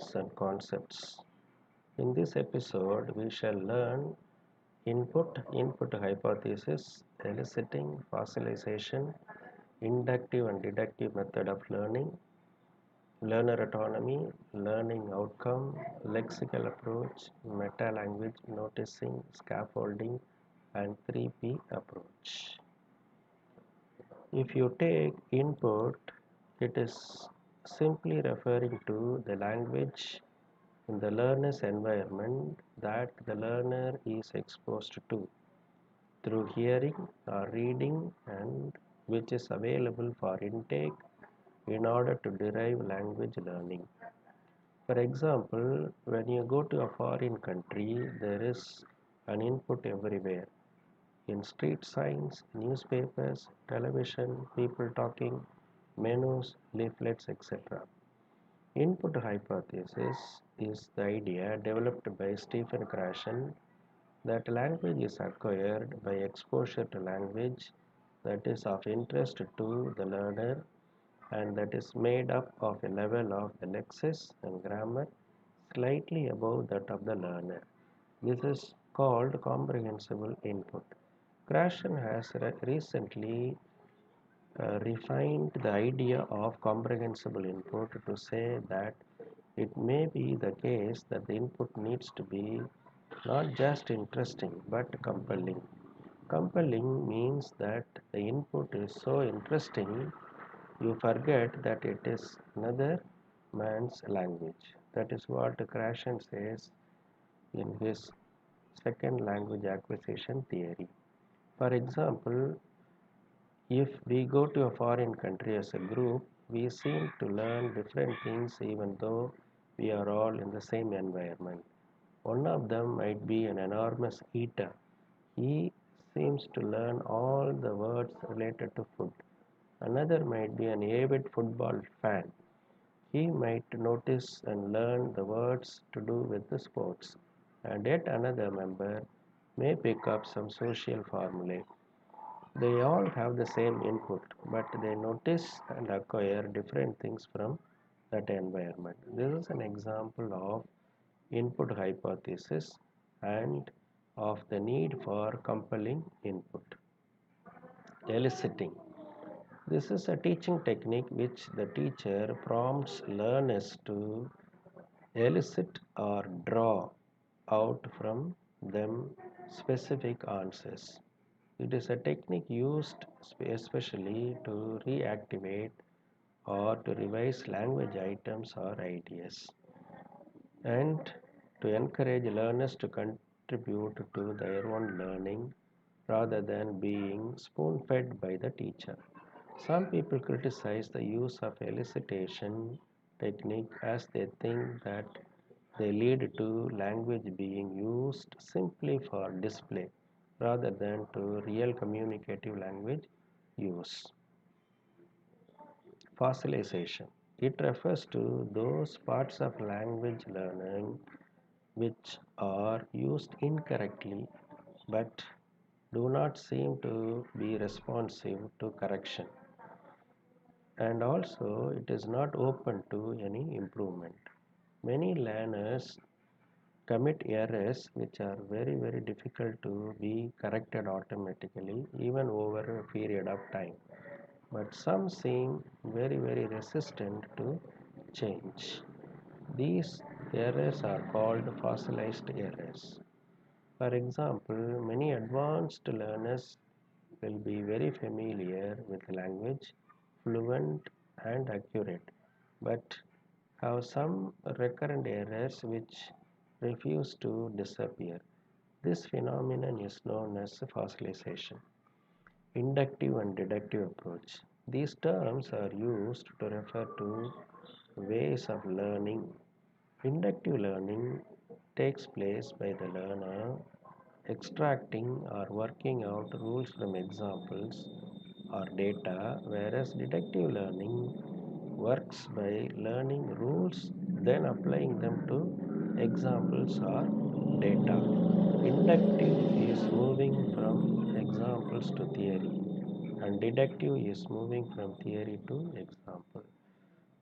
Terms and Concepts. In this episode, we shall learn input hypothesis, eliciting, fossilization, inductive and deductive method of learning, learner autonomy, learning outcome, lexical approach, meta language noticing, scaffolding, and 3P approach. If you take input, it is simply referring to the language in the learner's environment that the learner is exposed to through hearing or reading and which is available for intake in order to derive language learning. For example, when you go to a foreign country, there is an input everywhere in street signs, newspapers, television, people talking, menus, leaflets, etc. Input hypothesis is the idea developed by Stephen Krashen that language is acquired by exposure to language that is of interest to the learner and that is made up of a level of the lexis and grammar slightly above that of the learner. This is called comprehensible input. Krashen has recently refined the idea of comprehensible input to say that it may be the case that the input needs to be not just interesting but compelling. Compelling means that the input is so interesting you forget that it is another man's language. That is what Krashen says in his second language acquisition theory. For example, if we go to a foreign country as a group, we seem to learn different things even though we are all in the same environment. One of them might be an enormous eater. He seems to learn all the words related to food. Another might be an avid football fan. He might notice and learn the words to do with the sports. And yet another member may pick up some social formulae. They all have the same input, but they notice and acquire different things from that environment. This is an example of input hypothesis and of the need for compelling input. Eliciting. This is a teaching technique which the teacher prompts learners to elicit or draw out from them specific answers. It is a technique used especially to reactivate or to revise language items or ideas and to encourage learners to contribute to their own learning rather than being spoon fed by the teacher. Some people criticize the use of elicitation technique as they think that they lead to language being used simply for display rather than to real communicative language use. Fossilization. It refers to those parts of language learning which are used incorrectly but do not seem to be responsive to correction. And also, it is not open to any improvement. Many learners commit errors which are very difficult to be corrected automatically even over a period of time. But some seem very resistant to change. These errors are called fossilized errors. For example, many advanced learners will be very familiar with language, fluent and accurate, but have some recurrent errors which refuse to disappear. This phenomenon is known as fossilization. Inductive and deductive approach. These terms are used to refer to ways of learning. Inductive learning takes place by the learner extracting or working out rules from examples or data, whereas deductive learning works by learning rules, then applying them to examples or data. Inductive is moving from examples to theory, and deductive is moving from theory to example.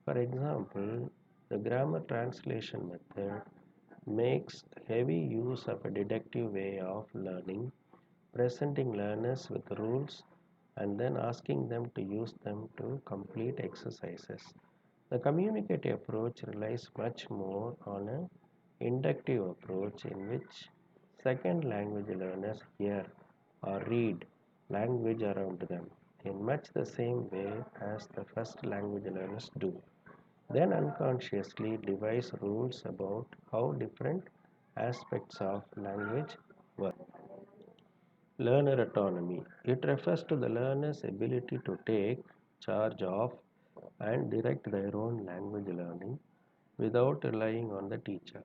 For example, The grammar translation method makes heavy use of a deductive way of learning, presenting learners with rules and then asking them to use them to complete exercises. The communicative approach relies much more on an inductive approach in which second language learners hear or read language around them in much the same way as the first language learners do, then unconsciously devise rules about how different aspects of language work. Learner autonomy. It refers to the learner's ability to take charge of and direct their own language learning without relying on the teacher.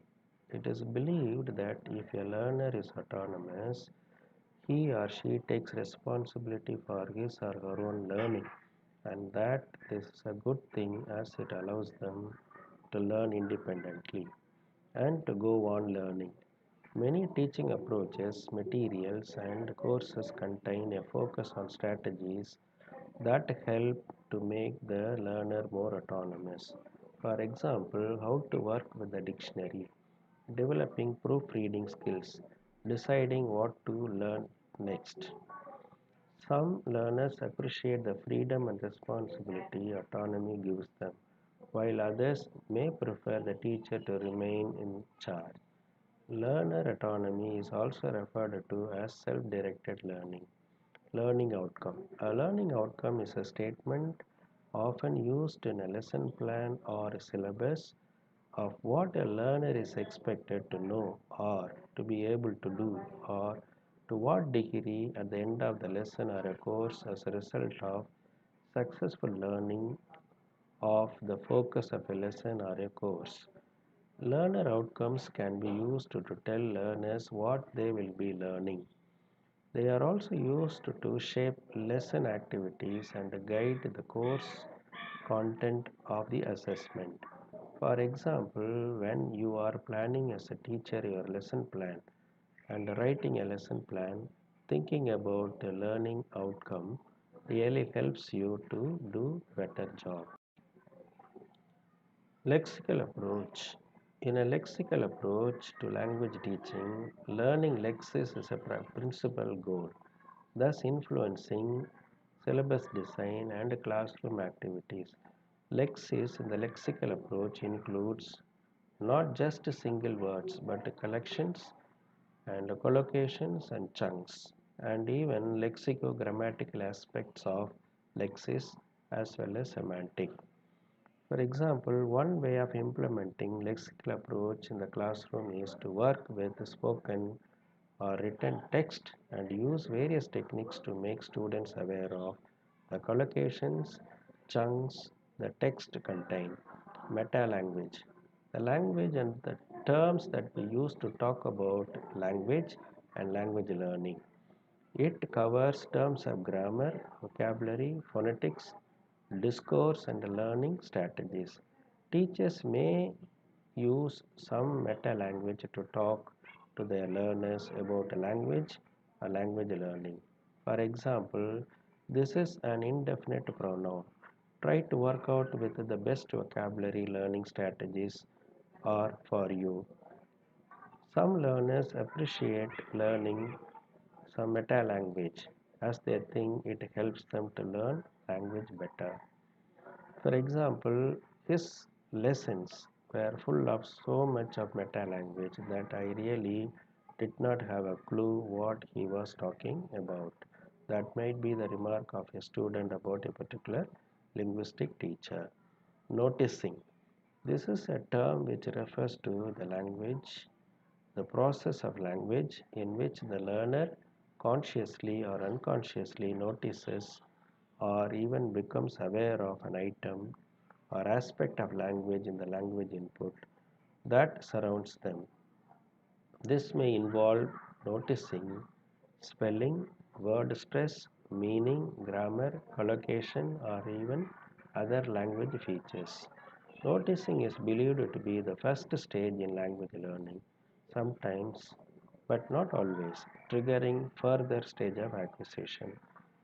It is believed that if a learner is autonomous, he or she takes responsibility for his or her own learning, and that this is a good thing as it allows them to learn independently and to go on learning. Many teaching approaches, materials, and courses contain a focus on strategies that help to make the learner more autonomous. For example, how to work with the dictionary, developing proofreading skills, deciding what to learn next. Some learners appreciate the freedom and responsibility autonomy gives them, while others may prefer the teacher to remain in charge. Learner autonomy is also referred to as self-directed learning. Learning outcome. A learning outcome is a statement often used in a lesson plan or a syllabus of what a learner is expected to know or to be able to do, or to what degree at the end of the lesson or a course as a result of successful learning of the focus of a lesson or a course. Learner outcomes can be used to tell learners what they will be learning. They are also used to shape lesson activities and guide the course content of the assessment. For example, when you are planning as a teacher your lesson plan and writing a lesson plan, thinking about the learning outcome really helps you to do better job. Lexical approach. In a lexical approach to language teaching, learning lexis is a principal goal, thus influencing syllabus design and classroom activities. Lexis in the lexical approach includes not just single words but collections and collocations and chunks, and even lexicogrammatical aspects of lexis as well as semantic. For example, one way of implementing lexical approach in the classroom is to work with spoken or written text and use various techniques to make students aware of the collocations, chunks the text contain. Meta language. The language and the terms that we use to talk about language and language learning. It covers terms of grammar, vocabulary, phonetics, discourse, and learning strategies. Teachers may use some meta language to talk to their learners about a language or language learning. For example, this is an indefinite pronoun. Try to work out with the best vocabulary learning strategies are for you. Some learners appreciate learning some meta language as they think it helps them to learn language better. For example, his lessons were full of so much of meta language that I really did not have a clue what he was talking about. That might be the remark of a student about a particular linguistic teacher. Noticing. This is a term which refers to the language, the process of language in which the learner consciously or unconsciously notices or even becomes aware of an item or aspect of language in the language input that surrounds them. This may involve noticing spelling, word stress, meaning, grammar, collocation, or even other language features. Noticing is believed to be the first stage in language learning, sometimes, but not always, triggering further stage of acquisition.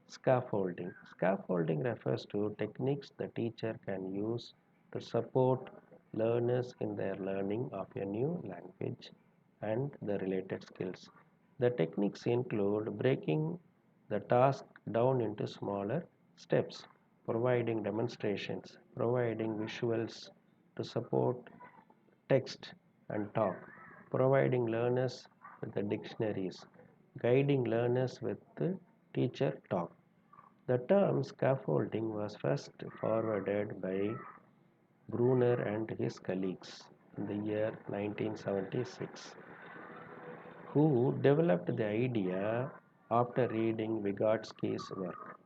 Scaffolding. Scaffolding refers to techniques the teacher can use to support learners in their learning of a new language and the related skills. The techniques include breaking the task down into smaller steps, providing demonstrations, providing visuals to support text and talk, providing learners with the dictionaries, guiding learners with the teacher talk. The term scaffolding was first forwarded by Brunner and his colleagues in the year 1976, who developed the idea after reading Vygotsky's work.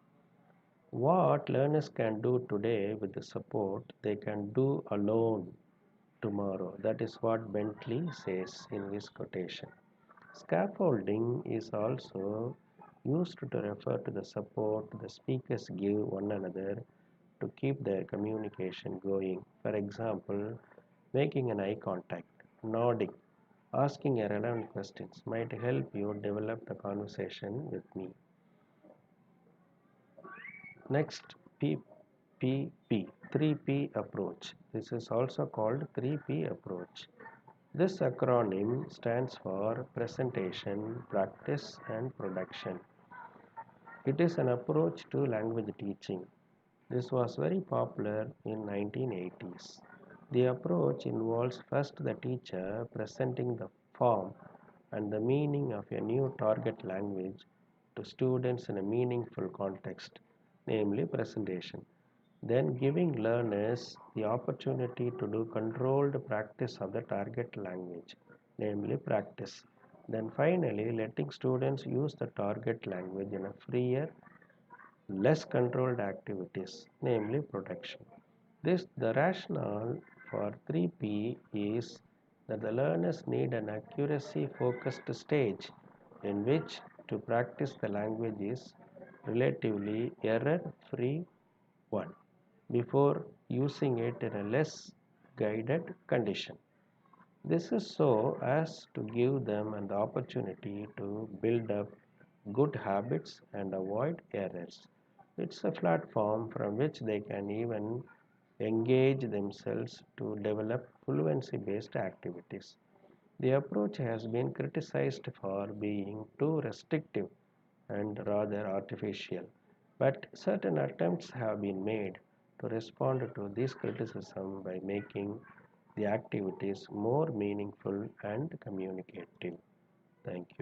What learners can do today with the support, they can do alone tomorrow. That is what Bentley says in his quotation. Scaffolding is also used to refer to the support the speakers give one another to keep their communication going. For example, making an eye contact, nodding, asking relevant questions might help you develop the conversation with me. Next, PPP, 3P approach. This is also called 3P approach. This acronym stands for presentation, practice, and production. It is an approach to language teaching. This was very popular in 1980s. The approach involves first the teacher presenting the form and the meaning of a new target language to students in a meaningful context, namely presentation. Then giving learners the opportunity to do controlled practice of the target language, namely practice. Then finally letting students use the target language in a freer, less controlled activities, namely production. The rationale for 3P is that the learners need an accuracy focused stage in which to practice the language is relatively error free one before using it in a less guided condition. This is so as to give them an opportunity to build up good habits and avoid errors. It's a platform from which they can even engage themselves to develop fluency based activities. The approach has been criticized for being too restrictive and rather artificial, but certain attempts have been made to respond to this criticism by making the activities more meaningful and communicative. Thank you.